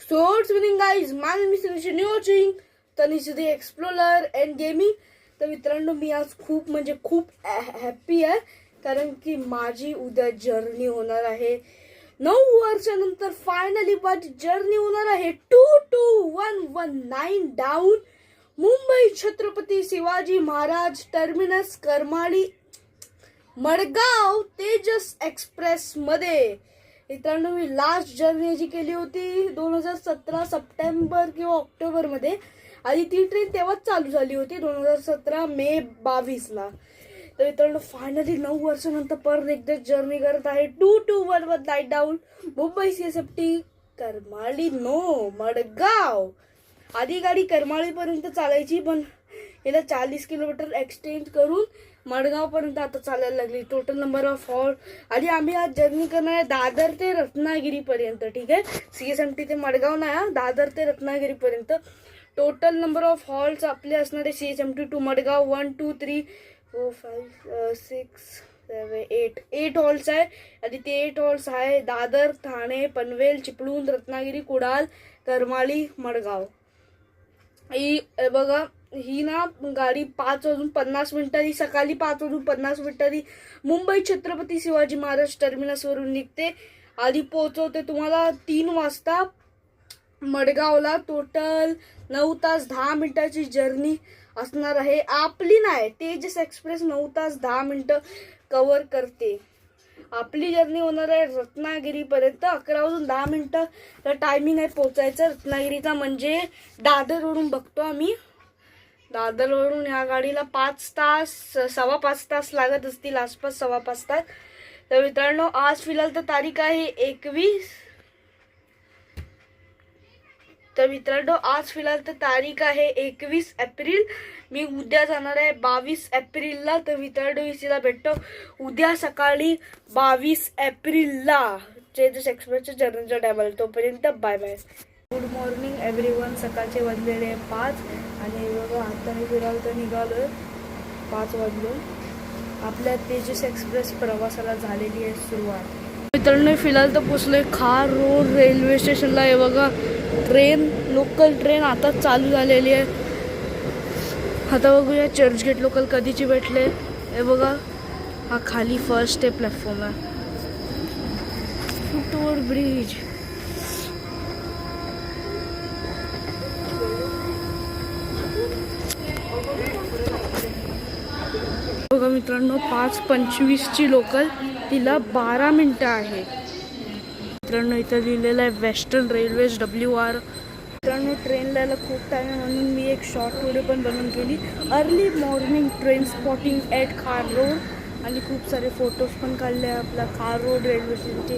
So what's happening guys, my name is Tanish and you're watching Tanish the Explorer and Gaming. तर मित्रांनो मी आज खूप happy आहे कारण की माझी उद्या जर्नी होणार आहे 9 वर्षानंतर फायनली माझी जर्नी होणार आहे 22119 down Mumbai Chhatrapati Shivaji Maharaj terminus Karmali Madgaon Tejas express मध्ये. मित्रांनो मी लास्ट जर्नी जी केली होती 2017 सप्टेंबर किंवा ऑक्टोबर मध्ये. आधी ती ट्रेन तेव्हाच चालू झाली होती 2017 मे 22 ला. तर मित्रांनो फायनली 9 वर्षानंतर परत एकदा जर्नी करत आहे 22119 डाऊन मुंबई CSMT करमाळी मडगाव. आधी गाडी करमाळी पर्यंत चालायची पण हिला 40 किलोमीटर एक्सटेंड करून मडगाव पर्यंत आता चालायला लागली. टोटल नंबर ऑफ हॉल आणि आम्ही आज जर्नी करणार आहे दादर ते रत्नागिरी पर्यंत. ठीक आहे, CSMT ते मडगाव नाही, दादर ते रत्नागिरी पर्यंत. टोटल नंबर ऑफ हॉल्स आपले असणार आहे CSMT टू मडगाव 1 2 3 4 5 6 7 8 हॉल्स आहे. आणि ते 8 हॉल्स आहे दादर, ठाणे, पनवेल, चिपळूण, रत्नागिरी, कुडाळ, करमाळी, मडगाव. ही बघा ही ना गाडी 5:50 सकाळी 5:50 मुंबई छत्रपती शिवाजी महाराज टर्मिनस वरून निघते. आधी पोहोचवते तुम्हाला 3 वाजता मडगावला. टोटल 9 तास 10 मिनिटाची जर्नी असणार आहे. आपली नाही, तेजस एक्सप्रेस 9 तास 10 मिनिटं कव्हर करते. आपली जर्नी होणार आहे रत्नागिरी पर्यंत 11:10 तर टायमिंग आहे पोहोचायचं रत्नागिरीचा. म्हणजे दादरवरून बघतो आम्ही, दादरवरून या गाडीला 5 तास 5.25 तास लागत असतील आसपास, 5.25 तास. तर मित्रांनो आज फिलहाल तर तारीख आहे 21. तर मित्रांनो आज फिलहाल तर तारीख आहे 21 एप्रिल. मी उद्या जाणार आहे 22 एप्रिलला. तर मित्रांनो इसीला भेटतो उद्या सकाळी 22 एप्रिलला तेजस एक्सप्रेसच्या जर्नीच्या टायमाला. तोपर्यंत bye bye. Good morning everyone. सकाळचे वाजलेले 5 आणि बघा आता मी फिरायला तर निघालोय 5 वाजले. आपल्या तेजस एक्सप्रेस प्रवासाला झालेली आहे सुरुवात. मित्रांनो फिलहाल तर पोचलोय खार रोड रेल्वे स्टेशनला. हे बघा ट्रेन, लोकल ट्रेन आता चालू झालेली आहे. आता बघूया चर्चगेट लोकल कधीची भेटले. हे बघा हा खाली फर्स्ट प्लॅटफॉर्म आहे, फुटओव्हर ब्रिज. बघा मित्रांनो 5:25ची लोकल, तिला 12 मिनिटं आहे. मित्रांनो इथं लिहिलेलं आहे वेस्टर्न रेल्वेज WR. मित्रांनो ट्रेनला यायला खूप टाईम आहे म्हणून मी एक शॉर्ट व्हिडिओ पण बनवून केली. Early morning train spotting at खार रोड. आणि खूप सारे फोटोज पण काढले आपला खार रोड रेल्वे स्टेशनचे.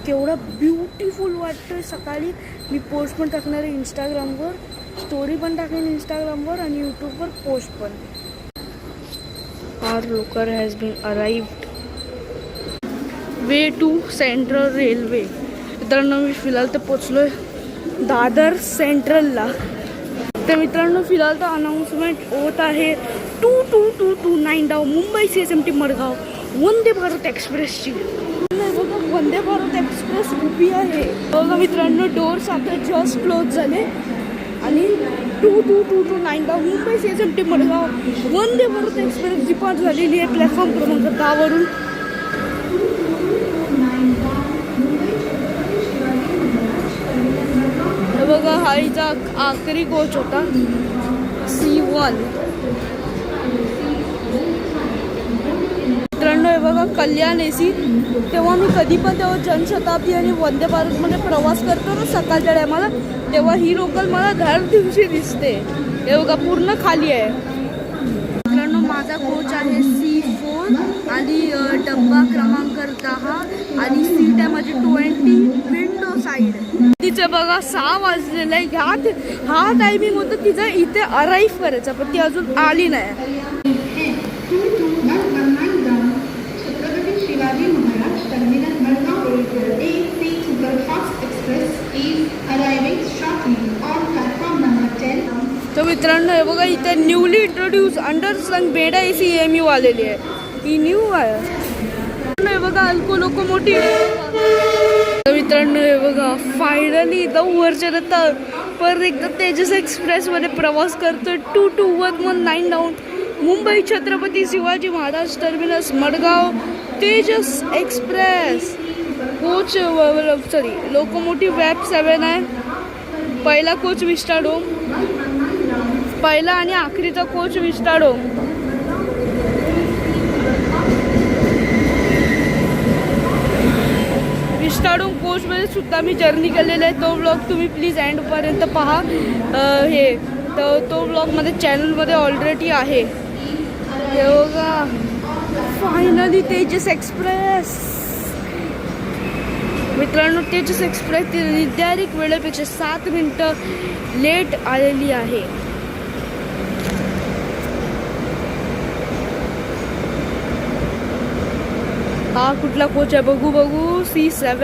केवढं ब्युटिफुल वाटतं सकाळी. मी पोस्ट पण टाकणार आहे इंस्टाग्रामवर, स्टोरी पण टाकेन इंस्टाग्रामवर आणि यूट्यूबवर पोस्ट पण. Our locker has been arrived. Way to Central Railway. मित्रांनो मी फिलहाल तर पोचलोय दादर सेंट्रलला. तर मित्रांनो फिलहाल तर अनाउन्समेंट होत आहे 22229 डाऊन मुंबई CSMT मडगाव वंदे भारत एक्सप्रेसची. बघा वंदे भारत एक्सप्रेस उभी आहे. बघा मित्रांनो डोर्स आता जस्ट क्लोज झाले आणि 22229 down Mumbai CSMT Madgaon Vande Bharat express depart झालेली आहे प्लॅटफॉर्म क्रमांक 10 वरून. बघा हा हिचा आखरी कोच होता C1. मित्रांनो हे बघा कल्याण AC. तेव्हा मी कधी पण तेव्हा जनशताब्दी आणि वंदे भारतमध्ये प्रवास करतो ना सकाळच्या टायमाला, तेव्हा ही लोकल मला दर दिवशी दिसते. हे बघा पूर्ण खाली आहे. मित्रांनो माझा कोच आहे C4 आणि डब्बा क्रमांक 10 आणि सीट आहे माझी 20 विंडो साईड. तिचं बघा 6 वाजलेलं आहे. हा टायमिंग होतं तिचं इथे अराईव्ह करायचा पण ती अजून आली नाही. Chhatrapati Shivaji Maharaj terminus Madgaon road AC superfast express is arriving shortly on platform number 10. तर मित्रांनो हे बघा इथे न्यूली इंट्रोड्यूस अंडरसन बेडा AC AMU आलेली आहे. ही न्यू आहे. हे बघा अल्को लोकोमोटिव्ह मित्रांनो हे बघा फायनली इथं वरच्या रस्ता परत एकदा तेजस एक्सप्रेस मध्ये प्रवास करतोय 22119 down Mumbai Chhatrapati Shivaji Maharaj terminus Madgaon Tejas express coach sorry locomotive वॅप 7 आहे. पहिला कोच विस्टाडोम, पहिला आणि आखरीचा कोच विस्टाडोम. विस्टाडोम कोचमध्ये सुद्धा मी जर्नी केलेला आहे. तो व्लॉग तुम्ही प्लीज एंडपर्यंत पहा. तो व्लॉगमध्ये चॅनलमध्ये ऑलरेडी आहे. हे बघा फायनली तेजस एक्सप्रेस. मित्रांनो तेजस एक्सप्रेस निर्धारित वेळेपेक्षा 7 मिनिटं लेट आलेली आहे. हा कुठला कोच आहे बघू C7.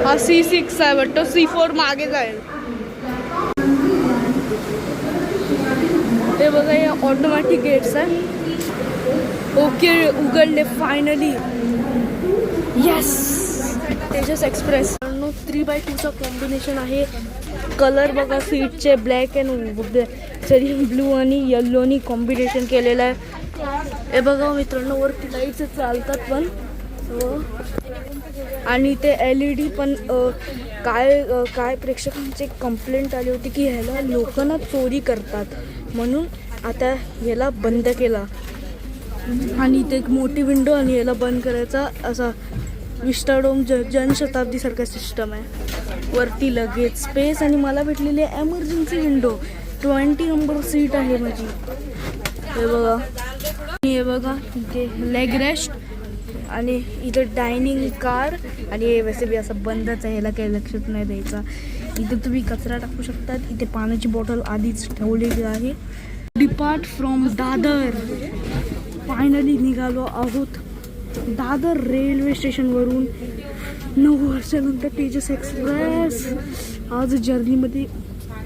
हा C6 आहे वाटतं. C4 मागे जाईल. हे बघा हे ऑटोमॅटिक गेट्स आहे. ओके उघडले फायनली. येस तेजस एक्सप्रेस 3x2चा कॉम्बिनेशन आहे. कलर बघा सीटचे ब्लॅक अँड सॉरी ब्लू आणि येल्लोनी कॉम्बिनेशन केलेलं आहे. हे बघा मित्रांनो वरती लाईट्स चालतात पण आणि ते LED पण. काय प्रेक्षकांची कंप्लेंट आली होती की ह्याला लोकांना चोरी करतात म्हणून आता याला बंद केला. आणि इथे एक मोठी विंडो आणि याला बंद करायचा असा विस्टाडोम जनशताब्दी सारखा सिस्टम आहे. वरती लगेच स्पेस आणि मला भेटलेली आहे एमर्जन्सी विंडो. 20 नंबर सीट आहे माझी. हे बघा इथे लेग रेस्ट आणि इथे डायनिंग कार आणि हे वैसे बी असं बंदच आहे. याला काही लक्षात नाही द्यायचा. इथे तुम्ही कचरा टाकू शकतात. इथे पाण्याची बॉटल आधीच ठेवलेली आहे. Depart from Dadar. फायनली निघालो आहोत दादर रेल्वे स्टेशनवरून. 9 वर्षानंतर तेजस एक्सप्रेस. आज जर्नीमध्ये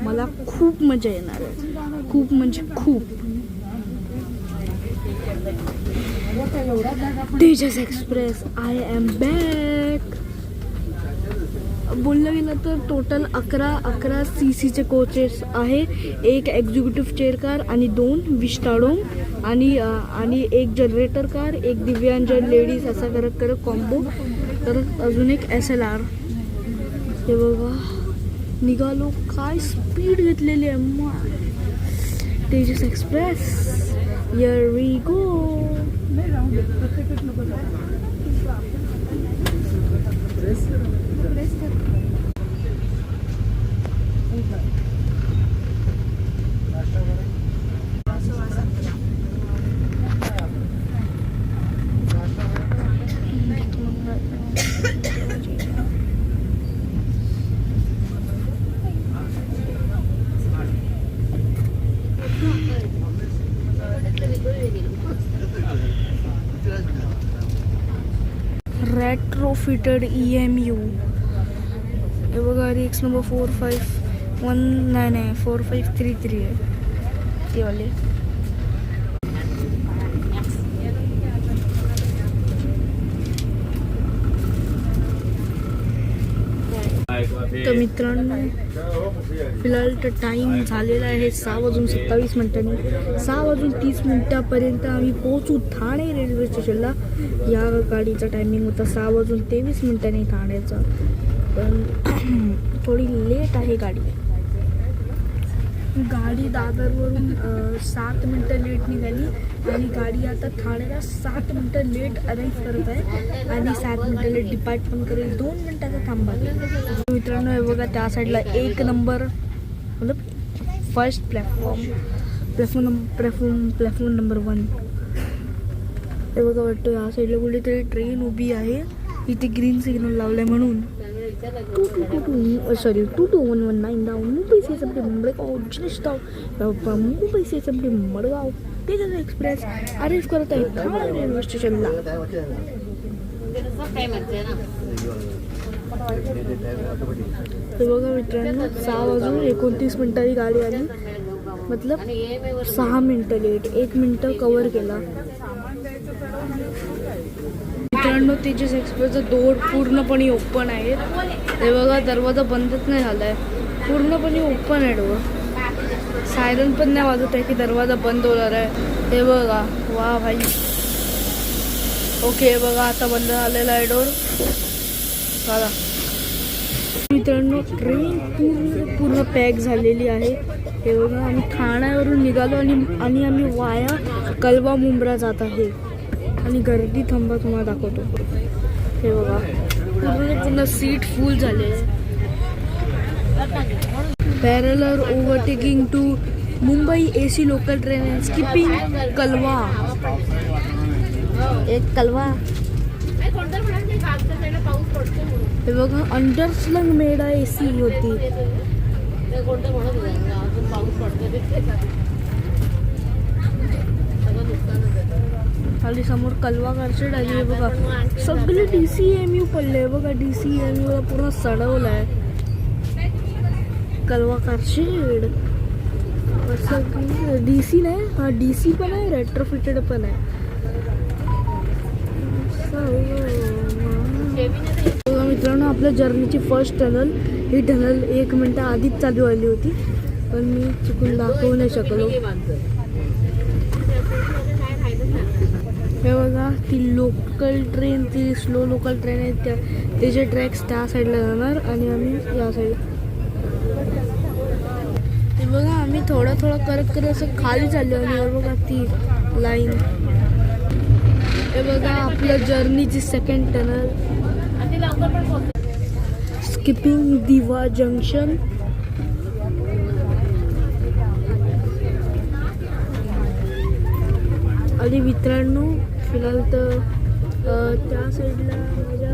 मला खूप मजा येणार आहे. खूप म्हणजे खूप. Tejas express I am back. बोललं गेलं तर टोटल 11 CCचे कोचेस आहे. एक एक्झिक्युटिव्ह चेअर कार आणि 2 विस्टाडोम आणि एक जनरेटर कार, एक दिव्यांजन लेडीज असा करत कॉम्बो करत अजून एक SLR. हे बघा निघालो. काय स्पीड घेतलेली आहे Tejas express. Here we go. Retrofitted EMU. हे बघा रिक्स नंबर 4533 आहे ते वाले. तर मित्रांनो फिलहाल तर टाईम झालेला आहे 6:27. 6:30 आम्ही पोहोचू ठाणे रेल्वे स्टेशनला. या गाडीचा टायमिंग होता 6:23 ठाण्याचा. पण थोडी लेट आहे गाडी दादरवरून 7 मिनटं लेट निघाली आणि गाडी आता ठाण्याला 7 मिनटं लेट अरेंज करत आहे आणि 7 मिनटं लेट डिपार्ट पण करेल. 2 मिनटाचा थांबा. मित्रांनो हे बघा त्या साईडला 1 नंबर मतलब फर्स्ट प्लॅटफॉर्म नंबर 1. हे बघा वाटतं या साईडला कुठेतरी ट्रेन उभी आहे. इथे ग्रीन सिग्नल लावलाय म्हणून. 22119 down Mumbai CSMT Madgaon Mumbai CSMT Madgaon Tejas express arrange करत आहे ठाणे रेल्वे स्टेशनला. हे बघा मित्रांनो 6:29 गाडी आली. मतलब 6 मिनिटं लेट, 1 मिनिटं कव्हर केला. मित्रांनो तेजस एक्सप्रेसचा दोर पूर्णपणे ओपन आहे. हे बघा दरवाजा बंदच नाही झालाय, पूर्णपणे ओपन आहे डोर. सायरन पण नाही वाजत आहे की दरवाजा बंद होणार आहे. हे बघा, वा भाई. ओके बघा आता बंद झालेला आहे डोर. बघा मित्रांनो ट्रेन पूर्ण पॅक झालेली आहे. हे बघा आम्ही ठाण्यावरून निघालो आणि आम्ही वाया कलवा मुंब्रा जात आहे. आणि गर्दी थांबा तुम्हाला दाखवतो. हे बघा पूर्ण सीट फुल झाले. Parallel overtaking to Mumbai AC local train skipping Kalwa. एक कलवा. हे बघा अंडरस्लंग मेड AC होती. खाली समोर कलवा कारशेड आली आहे बघा. सगळे DCMU पडले बघा. DCMU ला पूर्ण सडवलं आहे. कलवा कारशेड असं DC नाही, हा DC पण आहे, रेट्रोफिटेड पण आहे. मित्रांनो आपल्या जर्नीची फर्स्ट टनल, ही टनल 1 मिनिट आधीच चालू आली होती पण मी चुकून दाखवू नाही शकलो. हे बघा ती लोकल ट्रेन, ती स्लो लोकल ट्रेन आहे, त्याचे ट्रॅक्स त्या साईडला जाणार आणि आम्ही या साईड. हे बघा आम्ही थोडं करत असं खाली चाललो आणि हे बघा ती लाईन. हे बघा आपल्या जर्नीची सेकंड टनल स्किपिंग दिवा जंक्शन. आणि मित्रांनो फिलहाल तर त्या साईडला माझ्या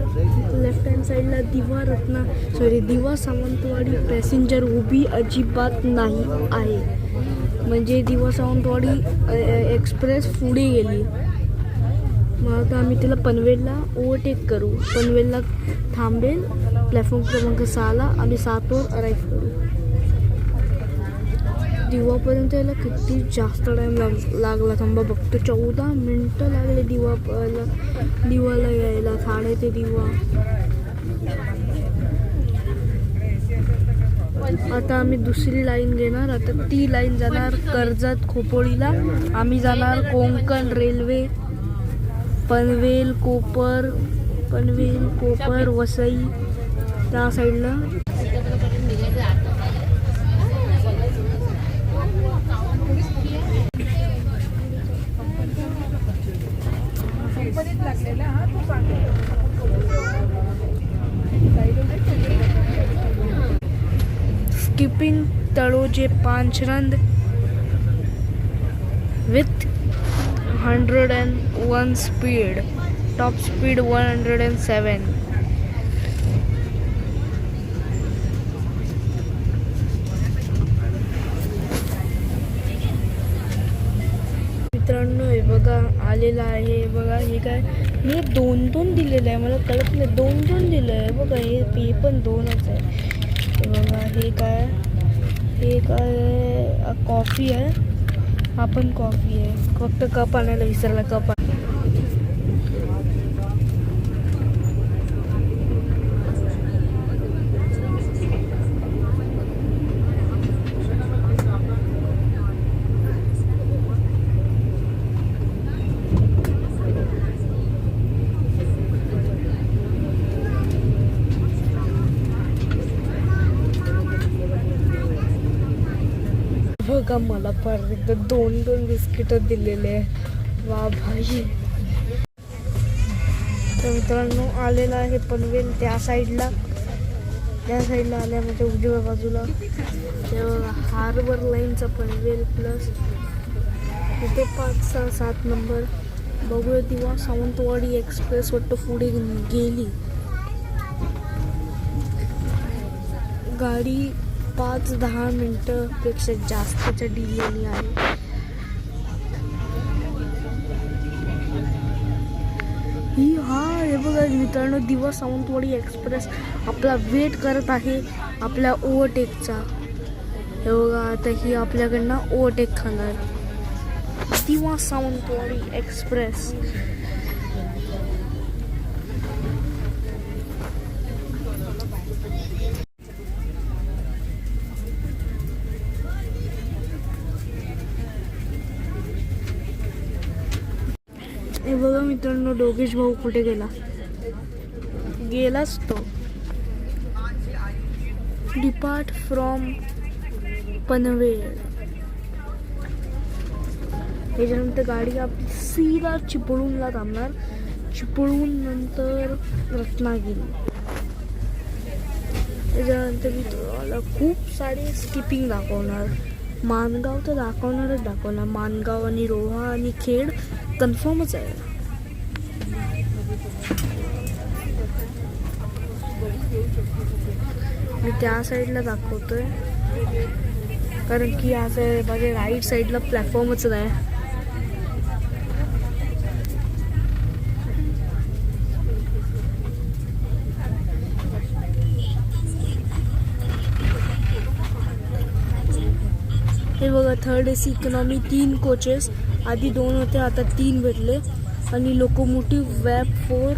लेफ्ट हँड साईडला दिवा सावंतवाडी पॅसेंजर उभी अजिबात नाही आहे. म्हणजे दिवा सावंतवाडी एक्सप्रेस पुढे गेली. मग आता आम्ही तिला पनवेलला ओव्हरटेक करू. पनवेलला थांबेल प्लॅटफॉर्म क्रमांक 6ला. आम्ही 7वर अराईव्ह करू. दिवापर्यंत यायला किती जास्त टाईम लागला थांबा बघतो. 14 मिनटं लागले दिवाला यायला. ठाणे ते दिवा. आता आम्ही दुसरी लाईन घेणार. आता ती लाईन जाणार कर्जत खोपोळीला. आम्ही जाणार कोकण रेल्वे पनवेल कोपर वसई त्या साईडला. Skipping Taloja Pancharand with 101 speed. Top speed 107. मित्रांनो हे बघा आलेला आहे. बघा हे काय मी 2 दिलेलं आहे, मला कळत नाही. 2 दिलं आहे बघा. हे पण 2च आहे. हे बघा हे काय कॉफी आहे. हा पण कॉफी आहे. फक्त कप आणायला विसरला. कप बघा मला परत एकदा 2 बिस्किट दिलेले आहे. वा भाई. तर मित्रांनो आलेला आहे पनवेल त्या साईडला आल्या म्हणजे उजव्या बाजूला. तेव्हा हार्बर लाईनचा पनवेल प्लस इथे 5, 6, 7 नंबर. बघूया दिवा सावंतवाडी एक्सप्रेस वाटतं पुढे गेली. गाडी 5-10 मिनिटंपेक्षा जास्तच्या डिलेनी आहे. हे बघा मित्रांनो दिवा सावंतवाडी एक्सप्रेस आपला वेट करत आहे आपल्या ओव्हरटेकचा. हे बघा आता ही आपल्याकडनं ओव्हरटेक खाणार. दिवा सावंतवाडी एक्सप्रेस. हे बघा मित्रांनो, डोगेश भाऊ कुठे गेलाच तो. Depart from Panvel. त्याच्यानंतर गाडी आपली सीधा चिपळूणला थांबणार. चिपळूण नंतर रत्नागिरी. त्याच्यानंतर मी तुम्हाला खूप सारे स्किपिंग दाखवणार. मानगाव तर दाखवणार. मानगाव आणि रोहा आणि खेड कन्फर्मच आहे. मी त्या साईडला दाखवतोय कारण की या साईड माझ्या राईट साईडला प्लॅटफॉर्मच नाही. हे बघा, थर्ड AC इकॉनॉमी 3 कोचेस. आधी 2 होते, आता 3 भेटले. आणि लोकोमोटिव्ह वॅब 4.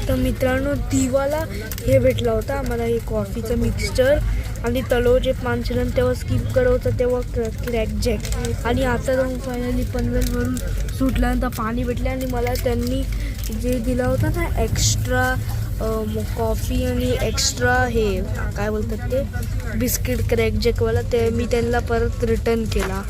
तर मित्रांनो, दिवाला हे भेटला होता आम्हाला, हे कॉफीचं मिक्सचर. आणि तळो जे पांचरण तेव्हा स्किप करवतं तेव्हा क्रॅक जॅक. आणि आता जाऊन फायनली पनवेलवरून सुटल्यानंतर पाणी भेटले. आणि मला त्यांनी जे दिला होता ना एक्स्ट्रा कॉफी आणि एक्स्ट्रा हे काय बोलतात ते बिस्किट क्रॅक जॅकवाला, ते मी त्यांना परत रिटर्न केला.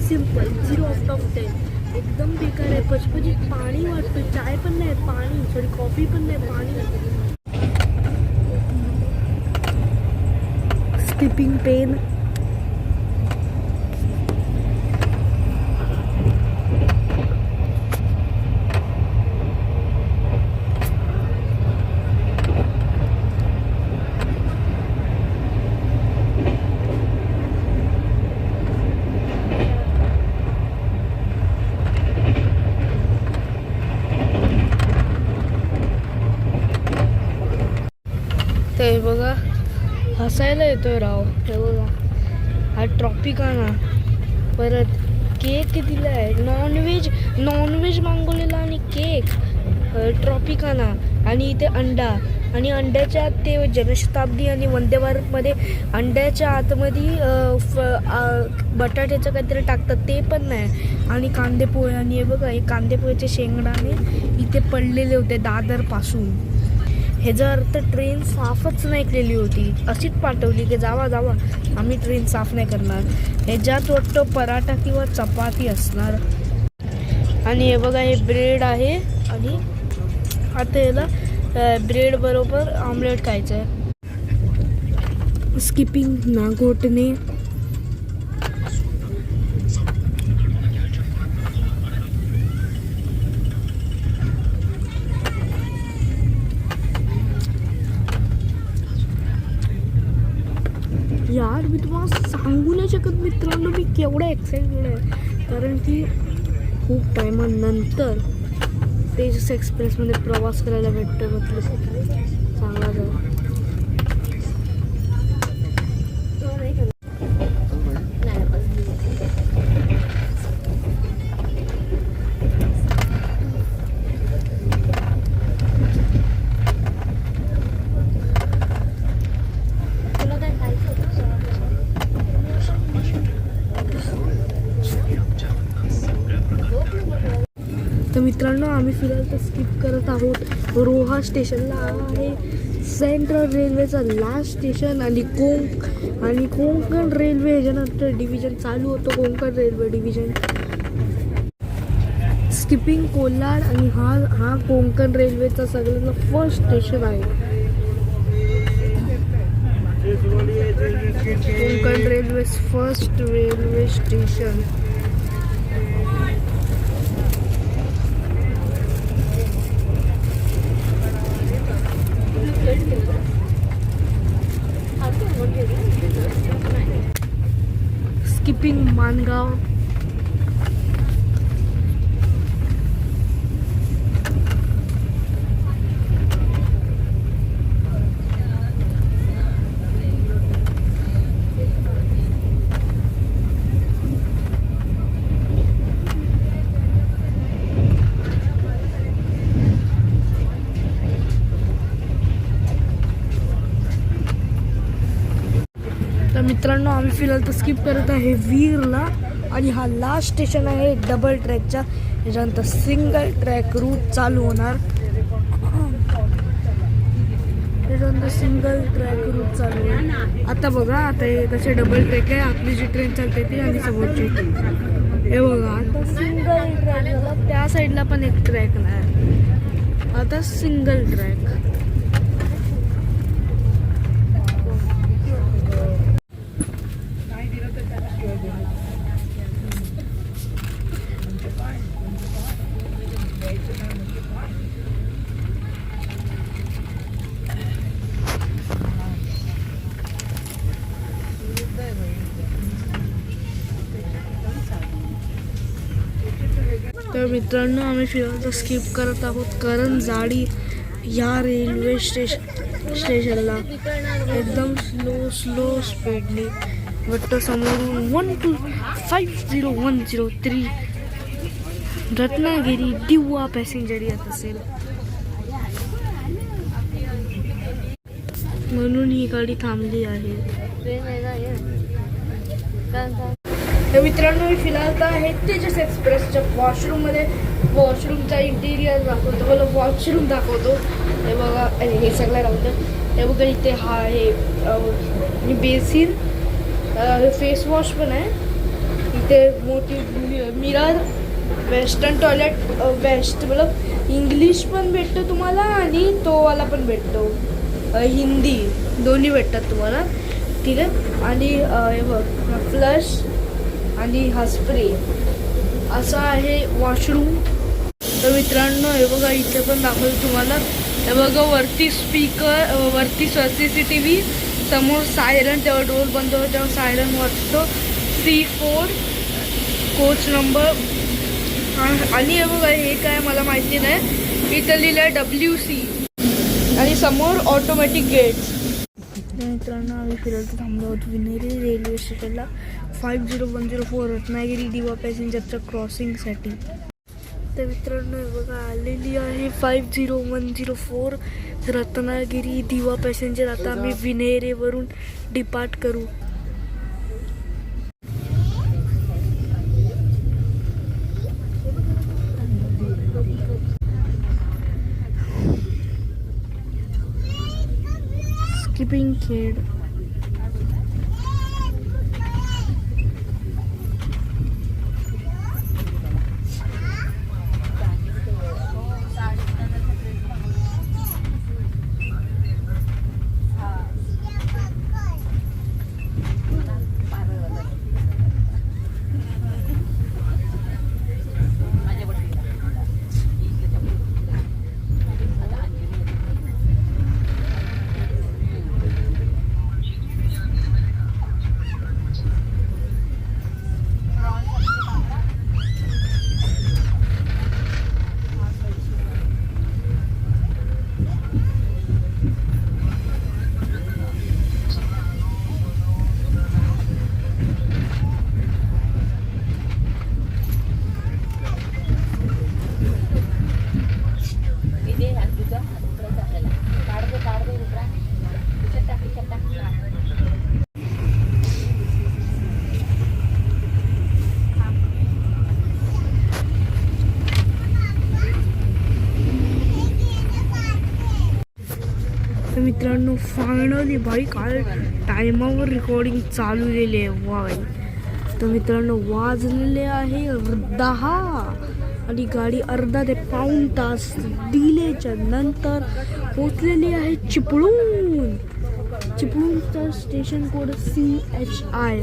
सिंपल 0/10. एकदम बेकार आहे. पचपचीत पाणी वाटतं. चाय पण नाही, पाणी. सॉरी, कॉफी पण नाही, पाणी. Skipping pen. ते बघा, हसायला येतोय राव. हे बघा, हा ट्रॉपिकाना. परत केक दिला आहे. नॉनव्हेज मागवलेला आणि केक ट्रॉपिकाना. आणि इथे अंडा. आणि अंड्याच्या आत ते जनशताब्दी आणि वंदे भारतमध्ये अंड्याच्या आतमध्ये बटाट्याचं काहीतरी टाकतात, ते पण नाही. आणि कांदेपोहे. आणि हे बघा, हे कांदेपोहेचे शेंगदाणे इथे पडलेले होते दादरपासून. ह्याचा अर्थ ट्रेन साफच नाही केलेली होती, अशीच पाठवली की जावा आम्ही ट्रेन साफ नाही करणार. ह्याच्यात वाटतं पराठा किंवा चपाती असणार. आणि हे बघा, हे ब्रेड आहे. आणि आता याला ब्रेड बरोबर ऑमलेट खायचं आहे. स्किपिंग नागोटणे. यार, मी तुम्हाला सांगू नाही शकत मित्रांनो मी केवढा एक्साइटेड आहे. कारण की खूप टायमानंतर तेजस एक्सप्रेसमध्ये प्रवास करायला भेटतं. म्हटलं चांगला जाऊ. तर मित्रांनो, आम्ही फिरायला तर स्किप करत आहोत. रोहा स्टेशनला आहे सेंट्रल रेल्वेचा लास्ट स्टेशन. आणि कोंकण रेल्वे ह्याच्यानंतर डिव्हिजन चालू होतं. Konkan railway division. Skipping Kolad. आणि हा कोंकण रेल्वेचा सगळ्यांना फर्स्ट स्टेशन आहे. Konkan railway first railway station. Skipping Mangaon. तर मित्रांनो आम्ही फिलहाल तर स्किप करत आहे वीरला आणि हा लास्ट स्टेशन आहे डबल ट्रॅकचा. त्याच्यानंतर सिंगल ट्रॅक रूट चालू होणार. त्याच्यानंतर सिंगल ट्रॅक रूट चालू होईल. आता बघा आता हे कसे डबल ट्रॅक आहे. आपली जी ट्रेन चालते ती आणि समोरची हे बघा. आता सिंगल ट्रॅक झाला. त्या साईडला पण एक ट्रॅक नाही. आता सिंगल ट्रॅक. तर मित्रांनो आम्ही फिरायला स्किप करत आहोत कारण जाडी या रेल्वे स्टेशनला एकदम स्लो स्पीडने वाटतं समोरून 125010 रत्नागिरी दिवा पॅसेंजर येत असेल म्हणून ही गाडी थांबली आहे. तर मित्रांनो मी फिलहाल तर आहे तेजस एक्सप्रेसच्या वॉशरूममध्ये. वॉशरूमचा इंटिरियर दाखवतो. मला वॉशरूम दाखवतो. हे बघा हे सगळं राहतं. हे बघा इथे हा आहे बेसिन. फेस वॉश पण आहे इथे. मोठी मिरर. Western toilet. वेस्ट मतलब इंग्लिश पण भेटतो तुम्हाला आणि तो वाला पण भेटतो. हिंदी दोन्ही भेटतात तुम्हाला. ठीक आहे. आणि हे बघ फ्लश आणि हा स्प्रे असा आहे वॉशरूम. तर मित्रांनो हे बघा इथे पण दाखवतो तुम्हाला. हे बघा वरती स्पीकर. वरती CCTV. समोर सायरन. तेव्हा डोर बंद होतो तेव्हा सायरन वाजतो. C4 coach number. आणि हे बघा हे काय मला माहिती नाही. इथं लिहिलं WC आणि समोर ऑटोमॅटिक गेट्स. मित्रांनो आम्ही फिरायला थांबलो आहोत विनेरी रेल्वे स्टेशनला 50104 रत्नागिरी दिवा पॅसेंजरच्या क्रॉसिंगसाठी. तर मित्रांनो हे बघा आलेली आहे 50104 रत्नागिरी दिवा पॅसेंजर. आता आम्ही विनेरेवरून डिपार्ट करू. स्किपिंग खेड. तर मित्रांनो फायनली भाई काय टायमावर रेकॉर्डिंग चालू झाली आहे. वाय. तर मित्रांनो वाजलेले आहे 10 आणि गाडी अर्धा ते पाऊण तास डिलेच्या नंतर पोचलेली आहे चिपळूण. चिपळूणचा स्टेशन कोड CHI.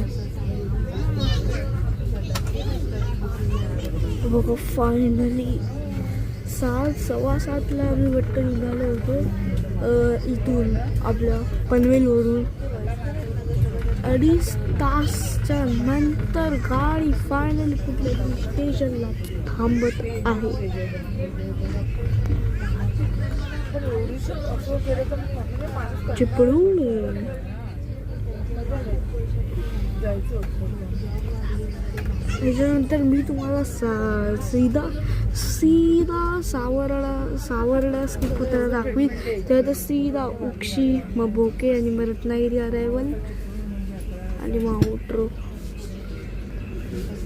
बघा फायनली 7:15 आम्ही वाटतं निघालो होतो इथून आपल्या पनवेलवरून. 2.5 तासच्या नंतर गाडी फायनली कुठल्या स्टेशनला थांबत आहे. चिपळूण. त्याच्यानंतर मी तुम्हाला सीधा सावर्डा स्किप होताना दाखवीन. त्यानंतर सीधा उक्षी, मग भोके आणि मग रत्नागिरी अरायवल आणि मग आउट्रो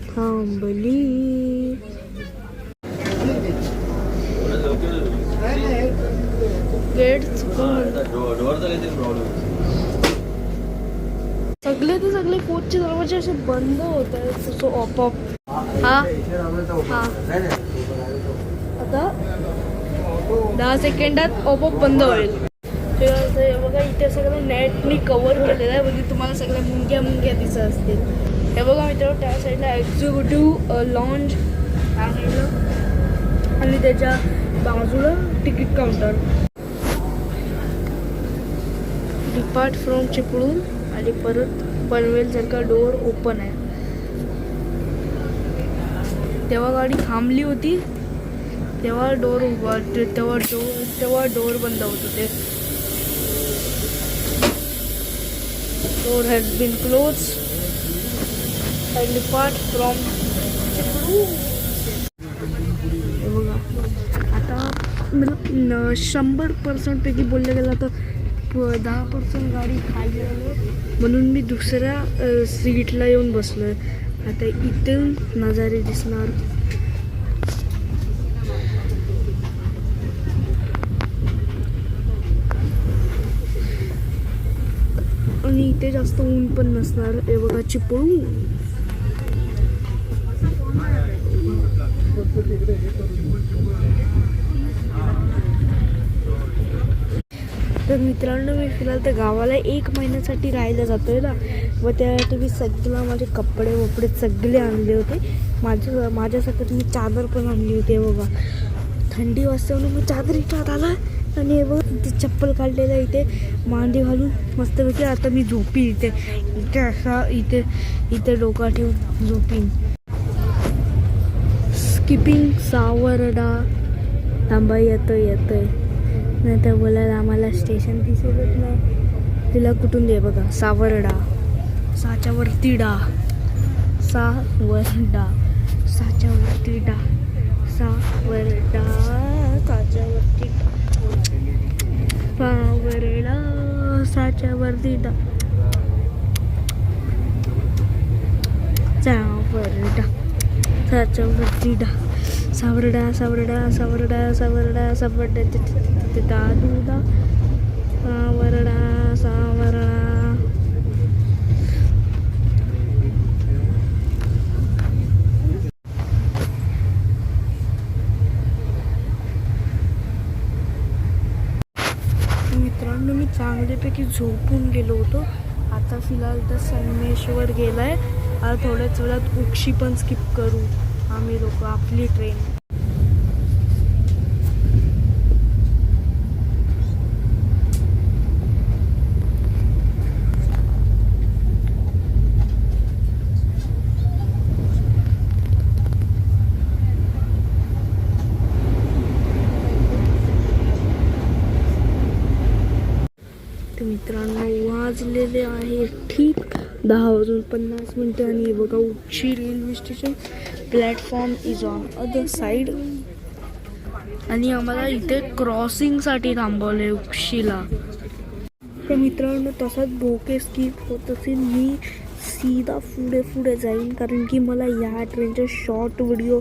थांबली. गेट सगळे कोचचे दरवाजे असे बंद होत आहेत. सो ऑपअप हा आता 10 सेकंदात ऑपअप बंद होईल. हे बघा इथे सगळं नेटनी कव्हर केलेलं आहे. म्हणजे तुम्हाला सगळ्या मुंग्या दिसत असतील. हे बघा मित्रांनो, त्या साईडला एक्झिक्युटिव्ह लॉन्ज आहे आणि त्याच्या बाजूला ticket counter. Depart from Chiplun आणि परत पनवेल सारखा डोअर ओपन आहे. तेव्हा गाडी थांबली होती, तेव्हा डोअर बंद होत होते. Door has been close and depart from Chiplun. बघा आता मतलब 100% पैकी बोललं गेलं तर 10% गाडी खाली आली, म्हणून मी दुसऱ्या सीटला येऊन बसलोय. आता इथून नजारे दिसणार. आणि इथे जास्त ऊन पण नसणार. हे बघा चिपळूण. तर मित्रांनो, मी फिलहाल तर गावाला 1 महिन्यासाठी राहायला जातोय ना. व त्यासाठी मी सगळं माझे कपडे वपडे सगळे आणले होते. माझ्यासाठी मी चादर पण आणली होती. बघा थंडी वाजते म्हणून मी चादरीच्या आत आला. आणि हे बघा इथे चप्पल काढलेलं आहे, इथे मांडी घालून मस्तपैकी आता मी झोपी इथे असा इथे डोका ठेवून झोपीन. स्किपिंग सावर्डा. थांबा येतोय नाही तर बोलायला आम्हाला स्टेशन दिसतच नाही. तिला कुठून दे बघा सावर्डा. साच्यावरती डा. सावर्डा साच्यावरती डा. सावर्डा साच्यावरती सावर्डा साच्यावरती डा. सावर्डा साच्यावरती डा. सावर्डा सावर्डा सावर्डा सावर्डा सावर्डा दादूदा सावर्डा सावर्डा. मित्रांनो, मी चांगल्यापैकी झोपून गेलो होतो. आता फिलहाल तर संगमेश्वर गेलाय. आता थोड्याच वेळात उक्षी पण स्किप करू आम्ही लोक आपली ट्रेन. मित्रांनो, वाजलेले आहे ठीक 10:50 आणि बघा Ukshi railway station. Platform is on other side. आणि आम्हाला इथे क्रॉसिंगसाठी थांबवले उक्षीला. तर मित्रांनो, तसाच भोके स्किप होत असेल. मी सीधा पुढे जाईन, कारण की मला या ट्रेनचा शॉर्ट व्हिडिओ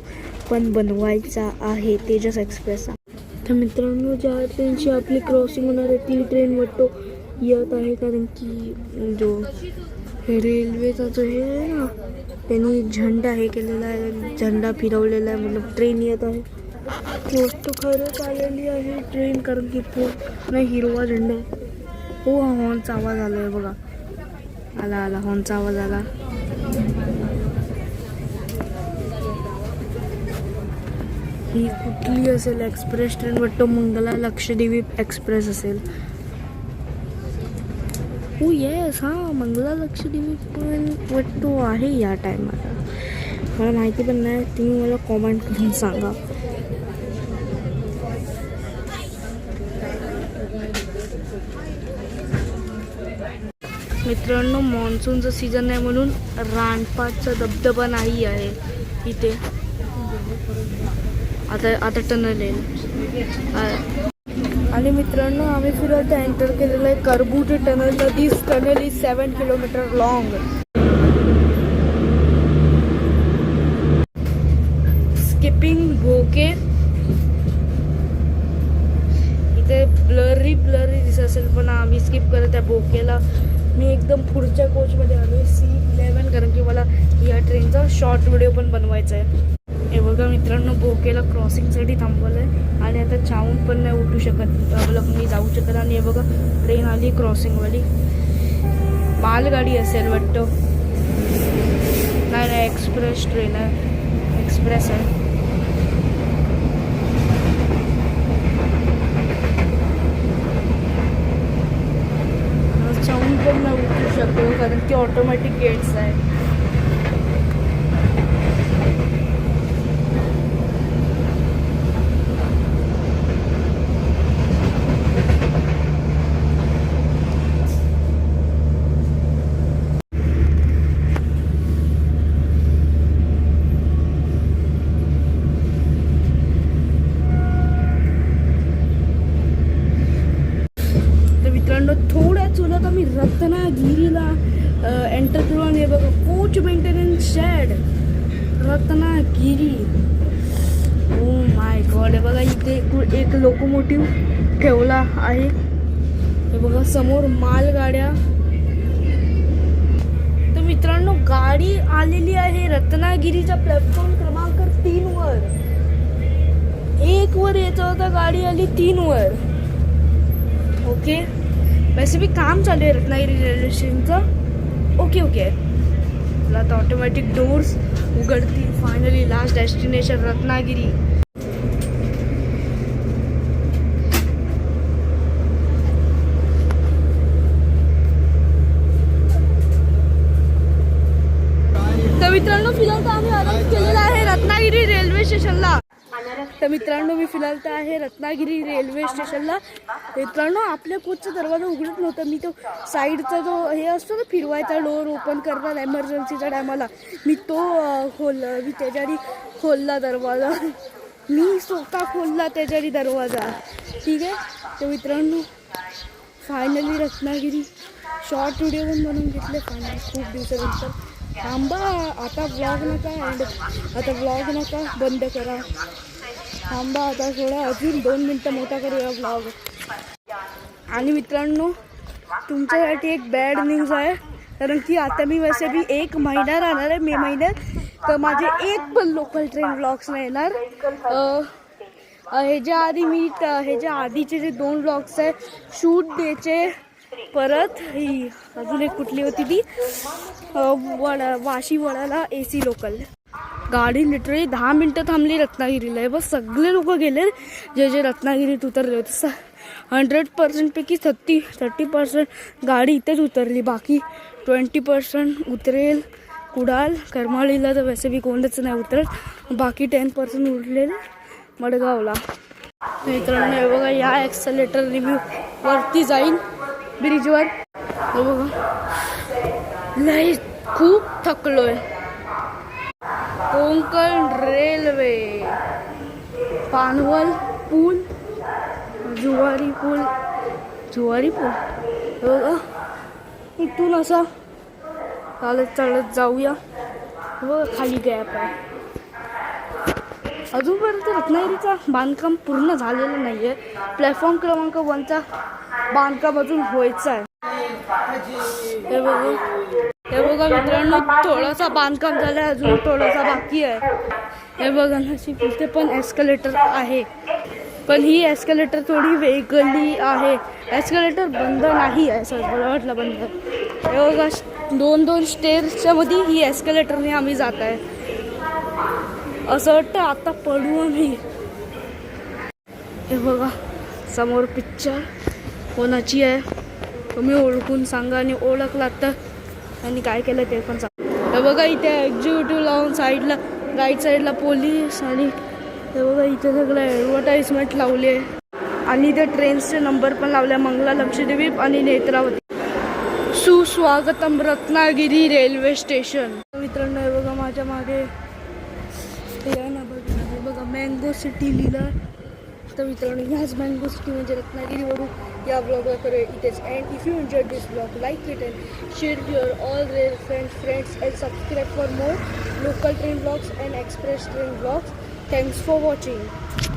पण बनवायचा आहे तेजस एक्सप्रेसचा. तर मित्रांनो, ज्या ट्रेनची आपली क्रॉसिंग होणार आहे ती ट्रेन वाटतो येत आहे, कारण की जो रेल्वेचा जो हे आहे ना त्यांनी झेंडा हे केलेला आहे, झेंडा फिरवलेला आहे, मतलब ट्रेन येत आहे. गोष्ट खरंच आलेली आहे ट्रेन, कारण की पूर्ण हिरवा झेंडा. हो, हॉर्नचा आवाज आला आहे बघा. आला हॉर्नचा आवाज आला. ही कुठली असेल एक्सप्रेस ट्रेन वाटतं, मंगला लक्षद्वीप एक्सप्रेस असेल. हो येस, हां मंगला लक्षद्वीप पण वाटतो आहे या टायमाला. मला माहिती पण नाही, तुम्ही मला कॉमेंट करून सांगा. मित्रांनो, मान्सूनचं सीझन आहे म्हणून रानपाटचा धबधबा नाही आहे इथे. आता टनल येईल. आणि मित्रांनो, आम्ही फिरत एंटर केलेलं आहे करबूट टनल. तर this tunnel is 7 kilometre long. Skipping Bhoke. इथे ब्लरी दिसत असेल पण आम्ही स्किप करत आहे भोकेला. मी एकदम पुढच्या कोचमध्ये आलो आहे C11, कारण की मला या ट्रेनचा शॉर्ट व्हिडिओ पण बनवायचा आहे. हे बघा मित्रांनो, भोकेला क्रॉसिंगसाठी थांबवलं आहे आणि आता चावून पण नाही उठू शकत, मी जाऊ शकत. आणि हे बघा ट्रेन आली क्रॉसिंगवाली. मालगाडी असेल वाटतं. नाही एक्सप्रेस ट्रेन आहे, एक्सप्रेस आहे. चावून पण नाही उठू शकतो कारण की ऑटोमॅटिक गेट्स आहे. थोड्या चुलत आम्ही रत्नागिरीला एंटर करू. आणि हे बघा coach maintenance shed Ratnagiri. Oh my god. हे बघा इथे एक लोकोमोटिव्ह ठेवला आहे. हे बघा समोर मालगाड्या. तर मित्रांनो, गाडी आलेली आहे रत्नागिरीच्या प्लॅटफॉर्म क्रमांक 3 वर. 1 वर यायचा होता, गाडी आली 3 वर. ओके, वैसे भी काम चालू आहे रत्नागिरी रेल्वे स्टेशनचं. ओके मला आता ऑटोमॅटिक डोर्स उघडतील. Finally last destination Ratnagiri. तर मित्रांनो, फिलहाल तर आम्ही आराम केलेला आहे रत्नागिरी रेल्वे स्टेशनला. तर मित्रांनो, मी फिलहाल तर आहे रत्नागिरी रेल्वे स्टेशनला. मित्रांनो, आपल्या कोचचा दरवाजा उघडत नव्हता. मी तो साईडचा जो हे असतो ना फिरवायचा डोर ओपन करतात एमर्जन्सीच्या टायमाला, मी तो मी त्याच्यानी खोलला दरवाजा. मी स्वतः खोलला त्याच्यानी दरवाजा. ठीक आहे. तर मित्रांनो, फायनली रत्नागिरी शॉर्ट व्हिडिओ पण बनवून घेतले फायनली खूप दिवसानंतर. थांबा, आता ब्लॉग नका बंद करा. थांबा आता थोडा, अजून 2 मिनटं मोठा करूया ब्लॉग. आणि मित्रांनो, तुमच्यासाठी एक बॅड न्यूज आहे, कारण की आता मी वैसे भी 1 महिना राहणार आहे मे महिन्यात. तर माझे एक पण लोकल ट्रेन ब्लॉग्स नाही येणार. ह्याच्या आधीचे जे 2 ब्लॉग्स आहे शूट डेचे. परत ही अजून एक कुठली होती ती वाशी वडाला AC लोकल. गाडी लिटरली 10 मिनटं थांबली रत्नागिरीला आहे. बस सगळे लोक गेले जे रत्नागिरीत उतरले होते. 100% पैकी 30% गाडी इथेच उतरली. बाकी 20% उतरेल कुडाल करमाळीला. तर वैसे बी कोणच नाही उतरत. बाकी 10% उरलेले मडगावला. मित्रांनो, हे बघा या एक्सेलेटर रिव्ह्यू वरती जाईन ब्रिजवर. हे बघा, लय खूप थकलोय. कोकण रेल्वे, पानवल पूल, जुवारी पूल. बघा इथून असं चालत जाऊया. बघा खाली गॅप आहे. अजूनपर्यंत रत्नागिरीचा बांधकाम पूर्ण झालेलं नाही आहे. प्लॅटफॉर्म क्रमांक 1चा बांधकाम अजून व्हायचं आहे. हे बघा मित्रांनो, थोडासा बांधकाम झालं आहे, अजून थोडासा बाकी आहे. हे बघा ना, इथे पण एस्केलेटर आहे, पण ही एस्केलेटर थोडी वेगळी आहे. एस्केलेटर बंद नाही आहे, सर मला वाटलं बंद. हे बघा 2 स्टेअर्सच्या मध्ये ही एस्केलेटरने आम्ही जात आहे. असं वाटतं आता पडू आम्ही. हे बघा समोर पिक्चर कोणाची आहे तुम्ही ओळखून सांगा आणि ओळखलात तर त्यांनी काय केलं ते पण सांगा. हे बघा इथे एक्झिक्युटिव्ह लावून साईडला राईट साईडला पोलीस आणि हे बघा इथे सगळं ॲडव्हर्टाईजमेंट लावले आणि इथे ट्रेन्सचे नंबर पण लावले मंगला लक्षद्वीप आणि नेत्रावती. सुस्वागतम रत्नागिरी रेल्वे स्टेशन. मित्रांनो हे बघा माझ्या मागे हे आहे ना बघा हे बघा मँगो सिटी लिहिलं. तर मित्रांनो ह्याच मँगो सिटी म्हणजे रत्नागिरीवरून या ब्लॉगला करूया इथेच. And if you enjoyed this blog like it and share your all rare friends and subscribe for more local train blogs and express train blogs. Thanks for watching.